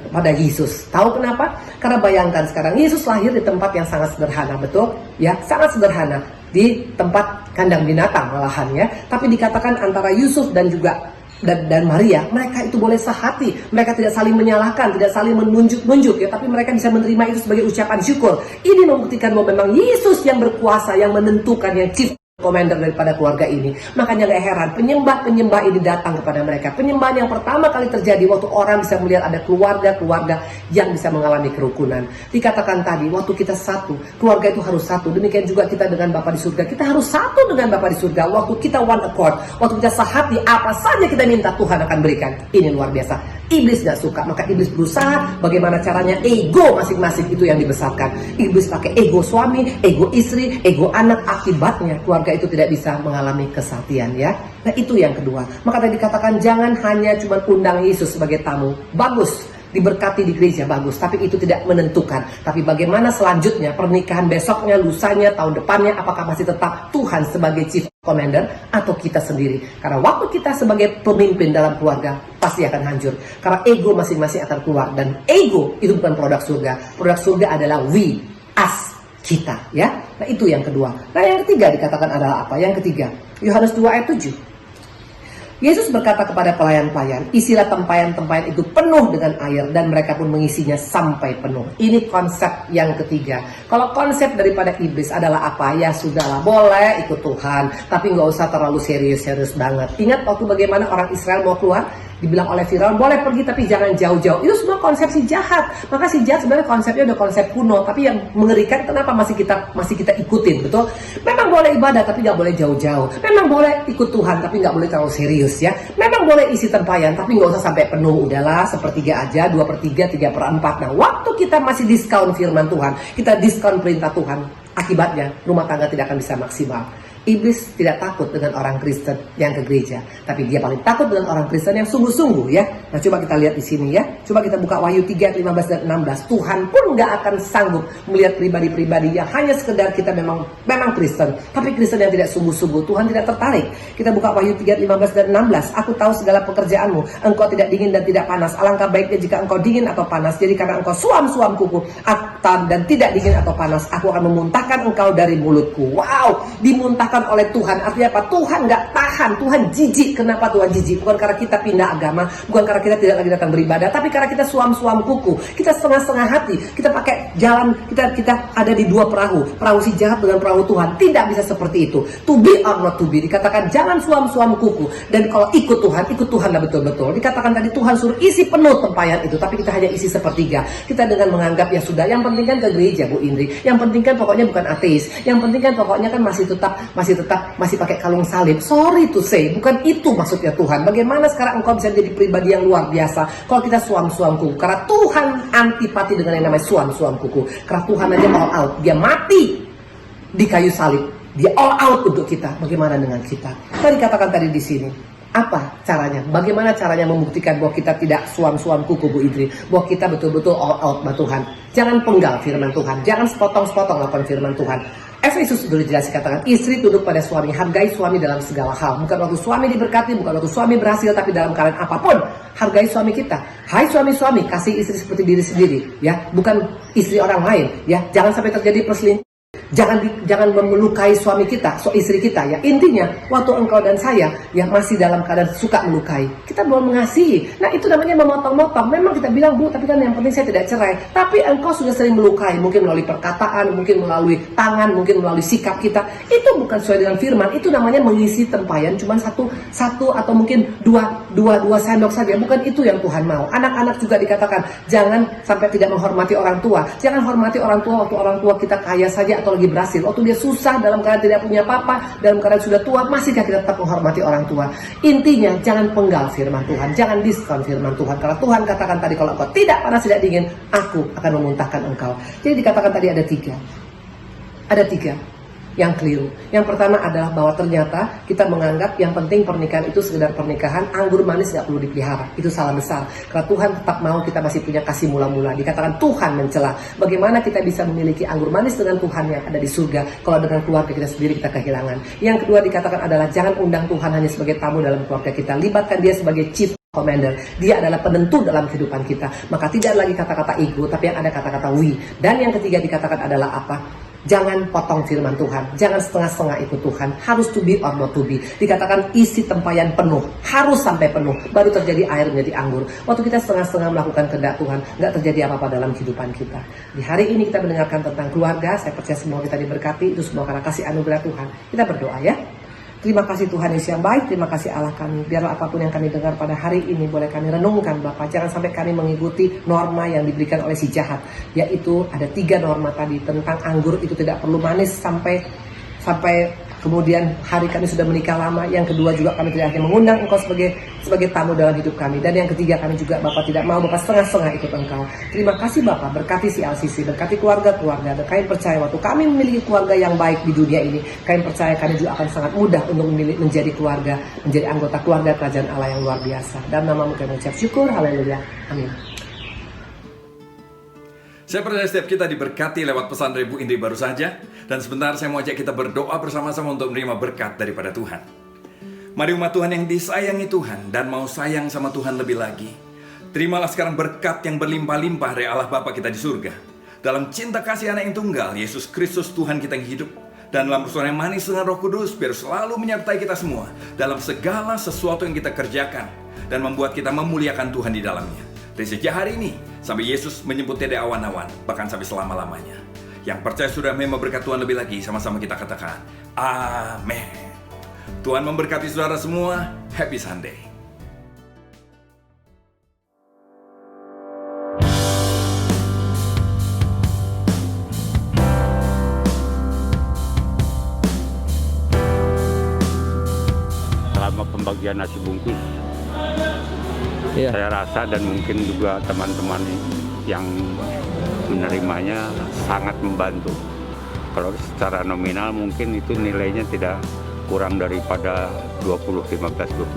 Speaker 7: pada Yesus. Tahu kenapa? Karena bayangkan sekarang Yesus lahir di tempat yang sangat sederhana, betul? Ya, sangat sederhana, di tempat kandang binatang malahan ya. Tapi dikatakan antara Yusuf dan juga dan Maria, mereka itu boleh sehati. Mereka tidak saling menyalahkan, tidak saling menunjuk-nunjuk ya, tapi mereka bisa menerima itu sebagai ucapan syukur. Ini membuktikan bahwa memang Yesus yang berkuasa, yang menentukan, yang chief commander daripada keluarga ini. Makanya gak heran penyembah-penyembah ini datang kepada mereka. Penyembahan yang pertama kali terjadi waktu orang bisa melihat ada keluarga-keluarga yang bisa mengalami kerukunan. Dikatakan tadi, waktu kita satu, keluarga itu harus satu. Demikian juga kita dengan Bapa di surga. Kita harus satu dengan Bapa di surga. Waktu kita one accord, waktu kita sehati, apa saja kita minta Tuhan akan berikan. Ini luar biasa. Iblis gak suka, maka iblis berusaha bagaimana caranya ego masing-masing itu yang dibesarkan. Iblis pakai ego suami, ego istri, ego anak. Akibatnya keluarga itu tidak bisa mengalami kesatuan ya. Nah itu yang kedua. Maka tadi dikatakan jangan hanya cuma undang Yesus sebagai tamu. Bagus, diberkati di gereja, bagus. Tapi itu tidak menentukan. Tapi bagaimana selanjutnya, pernikahan besoknya, lusanya, tahun depannya, apakah masih tetap Tuhan sebagai chief commander atau kita sendiri? Karena waktu kita sebagai pemimpin dalam keluarga pasti akan hancur. Karena ego masing-masing akan keluar. Dan ego itu bukan produk surga. Produk surga adalah we, us, kita ya. Nah itu yang kedua. Nah yang ketiga dikatakan adalah apa? Yang ketiga, Yohanes 2 ayat 7. Yesus berkata kepada pelayan-pelayan, isilah tempayan-tempayan itu penuh dengan air, dan mereka pun mengisinya sampai penuh. Ini konsep yang ketiga. Kalau konsep daripada iblis adalah apa? Ya sudahlah, boleh ikut Tuhan, tapi nggak usah terlalu serius-serius banget. Ingat waktu bagaimana orang Israel mau keluar? Dibilang oleh Firaun, boleh pergi tapi jangan jauh-jauh. Itu semua konsep si jahat. Maka si jahat sebenarnya konsepnya udah konsep kuno. Tapi yang mengerikan, kenapa masih kita ikutin, betul? Memang boleh ibadah tapi nggak boleh jauh-jauh. Memang boleh ikut Tuhan tapi nggak boleh terlalu serius ya. Memang boleh isi tempayan tapi nggak usah sampai penuh. Udahlah, 1/3 aja, 2/3, 3/4. Nah waktu kita masih diskon firman Tuhan, kita diskon perintah Tuhan, akibatnya rumah tangga tidak akan bisa maksimal. Iblis tidak takut dengan orang Kristen yang ke gereja, tapi dia paling takut dengan orang Kristen yang sungguh-sungguh ya. Nah coba kita lihat di sini ya. Coba kita buka Wahyu 3, 15 dan 16. Tuhan pun nggak akan sanggup melihat pribadi-pribadi yang hanya sekedar kita memang Kristen, tapi Kristen yang tidak sungguh-sungguh. Tuhan tidak tertarik. Kita buka Wahyu 3, 15 dan 16. Aku tahu segala pekerjaanmu. Engkau tidak dingin dan tidak panas. Alangkah baiknya jika engkau dingin atau panas. Jadi karena engkau suam-suam kuku dan tidak dingin atau panas, aku akan memuntahkan engkau dari mulutku. Wow, dimuntahkan oleh Tuhan. Artinya apa? Tuhan nggak tahan Tuhan jijik. Kenapa Tuhan jijik? Bukan karena kita pindah agama, bukan karena kita tidak lagi datang beribadah, tapi karena kita suam-suam kuku, kita setengah-setengah hati, kita pakai jalan, kita ada di dua perahu si jahat dengan perahu Tuhan. Tidak bisa seperti itu. To be or not to be, dikatakan jangan suam-suam kuku. Dan kalau ikut Tuhanlah betul-betul. Dikatakan tadi Tuhan suruh isi penuh tempayan itu, tapi kita hanya isi sepertiga. Kita dengan menganggap ya sudah, yang penting kan ke gereja Bu Indri, yang penting kan pokoknya bukan ateis, yang penting kan pokoknya kan masih pakai kalung salib. Sorry to say, bukan itu maksudnya Tuhan. Bagaimana sekarang engkau bisa jadi pribadi yang luar biasa kalau kita suam-suam kuku? Karena Tuhan antipati dengan yang namanya suam-suam kuku. Karena Tuhan aja all out, dia mati di kayu salib, dia all out untuk kita. Bagaimana dengan kita? Tadi katakan tadi di sini, apa caranya? Bagaimana caranya membuktikan bahwa kita tidak suam-suam kuku Bu Idri, bahwa kita betul-betul all out sama Tuhan? Jangan penggal firman Tuhan, jangan sepotong-sepotong lakukan firman Tuhan. Efesus sudah jelas dikatakan, istri tunduk pada suami, hargai suami dalam segala hal. Bukan waktu suami diberkati, bukan waktu suami berhasil, tapi dalam keadaan apapun, hargai suami kita. Hai suami-suami, kasih istri seperti diri sendiri, ya, bukan istri orang lain, ya. Jangan sampai terjadi perselingkuhan. Jangan melukai suami kita, istri kita, ya. Intinya, waktu engkau dan saya yang masih dalam keadaan suka melukai, kita belum mengasihi. Nah, itu namanya memotong-motong. Memang kita bilang, Bu, tapi kan yang penting saya tidak cerai. Tapi engkau sudah sering melukai, mungkin melalui perkataan, mungkin melalui tangan, mungkin melalui sikap kita. Itu bukan sesuai dengan firman. Itu namanya mengisi tempayan cuma satu atau mungkin dua sendok saja. Bukan itu yang Tuhan mau. Anak-anak juga dikatakan, jangan sampai tidak menghormati orang tua. Jangan hormati orang tua waktu orang tua kita kaya saja atau lagi berhasil. Waktu dia susah, dalam keadaan tidak punya apa-apa, dalam keadaan sudah tua, masihkah kita tetap menghormati orang tua? Intinya, jangan penggal firman Tuhan, jangan diskon firman Tuhan. Karena Tuhan katakan tadi, kalau engkau tidak panas tidak dingin, aku akan memuntahkan engkau. Jadi dikatakan tadi ada tiga yang keliru. Yang pertama adalah bahwa ternyata kita menganggap yang penting pernikahan itu sekedar pernikahan, anggur manis gak perlu dipelihara. Itu salah besar. Karena Tuhan tetap mau kita masih punya kasih mula-mula. Dikatakan Tuhan mencela. Bagaimana kita bisa memiliki anggur manis dengan Tuhan yang ada di surga, kalau dengan keluarga kita sendiri kita kehilangan. Yang kedua dikatakan adalah jangan undang Tuhan hanya sebagai tamu dalam keluarga kita. Libatkan dia sebagai chief commander. Dia adalah penentu dalam kehidupan kita. Maka tidak lagi kata-kata ego, tapi yang ada kata-kata we. Dan yang ketiga dikatakan adalah apa? Jangan potong firman Tuhan, jangan setengah-setengah ikut Tuhan, harus to be or not to be. Dikatakan isi tempayan penuh, harus sampai penuh, baru terjadi air menjadi anggur. Waktu kita setengah-setengah melakukan kehendak Tuhan, nggak terjadi apa-apa dalam kehidupan kita. Di hari ini kita mendengarkan tentang keluarga, saya percaya semua kita diberkati, itu semua karena kasih anugerah Tuhan. Kita berdoa ya. Terima kasih Tuhan Yesus yang baik, terima kasih Allah kami. Biarlah apapun yang kami dengar pada hari ini boleh kami renungkan Bapak. Jangan sampai kami mengikuti norma yang diberikan oleh si jahat. Yaitu ada 3 norma tadi tentang anggur itu tidak perlu manis sampai kemudian hari kami sudah menikah lama. Yang kedua juga kami tidak hanya mengundang engkau sebagai tamu dalam hidup kami. Dan yang ketiga kami juga Bapak tidak mau Bapak setengah-setengah ikut engkau. Terima kasih Bapak, berkati CLCC, berkati keluarga-keluarga. Dan kami percaya waktu kami memiliki keluarga yang baik di dunia ini, kami percaya kami juga akan sangat mudah untuk menjadi keluarga, menjadi anggota keluarga kerajaan Allah yang luar biasa. Dan namamu kami mengucap syukur, haleluya, amin.
Speaker 8: Saya percaya setiap kita diberkati lewat pesan dari Bu Indri baru saja. Dan sebentar saya mau ajak kita berdoa bersama-sama untuk menerima berkat daripada Tuhan. Mari umat Tuhan yang disayangi Tuhan dan mau sayang sama Tuhan lebih lagi. Terimalah sekarang berkat yang berlimpah-limpah dari Allah Bapa kita di surga. Dalam cinta kasih anak yang tunggal, Yesus Kristus Tuhan kita yang hidup. Dan dalam persekutuan yang manis dengan Roh Kudus, biar selalu menyertai kita semua dalam segala sesuatu yang kita kerjakan. Dan membuat kita memuliakan Tuhan di dalamnya. Dari sejak hari ini, sampai Yesus menjemput dari awan-awan, bahkan sampai selama-lamanya. Yang percaya sudah memang berkat Tuhan lebih lagi, sama-sama kita katakan, amin. Tuhan memberkati saudara semua, happy Sunday.
Speaker 9: Selama pembagian nasi bungkus, saya rasa dan mungkin juga teman-teman yang menerimanya sangat membantu. Kalau secara nominal mungkin itu nilainya tidak kurang daripada 20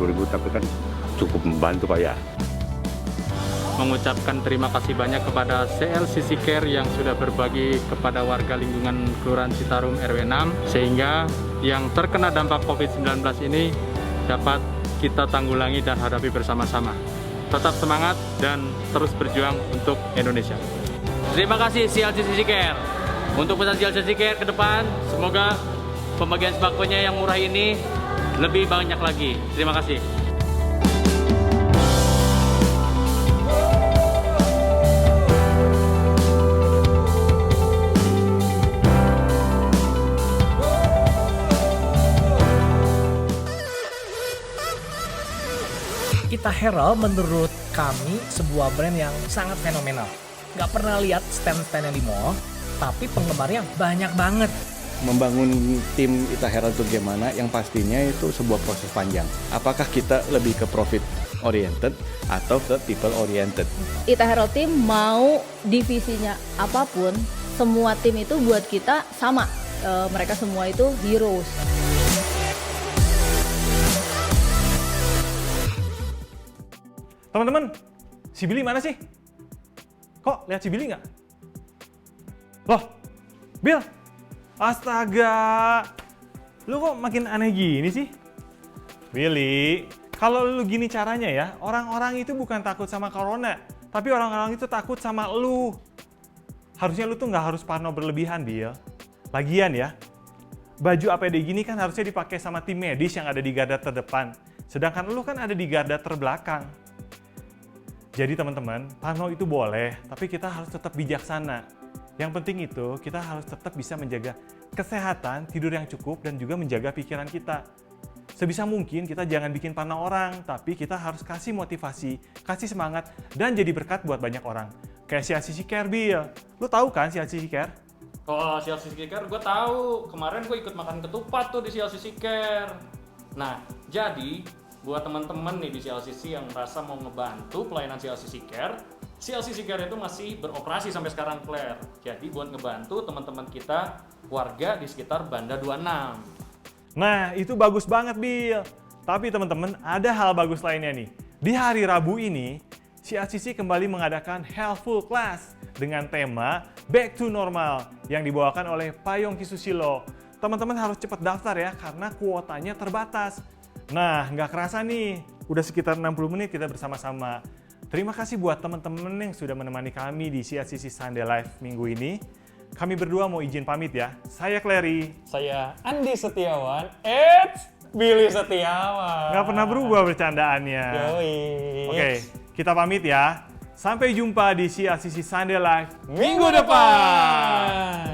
Speaker 9: ribu, tapi kan cukup membantu Pak ya.
Speaker 10: Mengucapkan terima kasih banyak kepada CLCC Care yang sudah berbagi kepada warga lingkungan Kelurahan Citarum RW 6, sehingga yang terkena dampak COVID-19 ini dapat kita tanggulangi dan hadapi bersama-sama. Tetap semangat dan terus berjuang untuk Indonesia.
Speaker 11: Terima kasih CLCC Care. Untuk pesan CLCC Care ke depan, semoga pembagian sembakonya yang murah ini lebih banyak lagi. Terima kasih.
Speaker 12: Ita Herald menurut kami sebuah brand yang sangat fenomenal. Gak pernah lihat stand-stand yang di mall, tapi penggemarnya banyak banget.
Speaker 13: Membangun tim Ita Herald itu gimana? Yang pastinya itu sebuah proses panjang. Apakah kita lebih ke profit oriented atau ke people oriented?
Speaker 14: Ita Herald Team mau divisinya apapun, semua tim itu buat kita sama. Mereka semua itu heroes.
Speaker 2: Teman-teman, si Billy mana sih? Kok lihat si Billy nggak? Loh, Bill, astaga, lu kok makin aneh gini sih? Billy, kalau lu gini caranya ya, orang-orang itu bukan takut sama corona, tapi orang-orang itu takut sama lu. Harusnya lu tuh nggak harus parno berlebihan, Bill. Lagian ya, baju APD gini kan harusnya dipakai sama tim medis yang ada di garda terdepan, sedangkan lu kan ada di garda terbelakang. Jadi teman-teman, parno itu boleh, tapi kita harus tetap bijaksana. Yang penting itu, kita harus tetap bisa menjaga kesehatan, tidur yang cukup, dan juga menjaga pikiran kita. Sebisa mungkin kita jangan bikin parno orang, tapi kita harus kasih motivasi, kasih semangat, dan jadi berkat buat banyak orang. Kayak si Care, Bill. Lu tahu kan si Care?
Speaker 3: Oh, CLCC Care gue tahu. Kemarin gue ikut makan ketupat tuh di CLCC Care. Nah, jadi buat teman-teman nih di CLCC yang merasa mau ngebantu pelayanan CLCC Care itu masih beroperasi sampai sekarang, Claire. Jadi buat ngebantu teman-teman kita warga di sekitar Banda 26.
Speaker 2: Nah, itu bagus banget, Bill. Tapi teman-teman, ada hal bagus lainnya nih. Di hari Rabu ini, CLCC kembali mengadakan Healthful Class dengan tema Back to Normal yang dibawakan oleh Payong Kisusilo. Teman-teman harus cepat daftar ya, karena kuotanya terbatas. Nah, nggak kerasa nih, udah sekitar 60 menit kita bersama-sama. Terima kasih buat teman-teman yang sudah menemani kami di CLCC Sunday Live minggu ini. Kami berdua mau izin pamit ya. Saya Clary.
Speaker 3: Saya Andi Setiawan. Billy Setiawan.
Speaker 2: Nggak pernah berubah bercandaannya.
Speaker 3: Yoi.
Speaker 2: Oke, kita pamit ya. Sampai jumpa di CLCC Sunday Live minggu depan.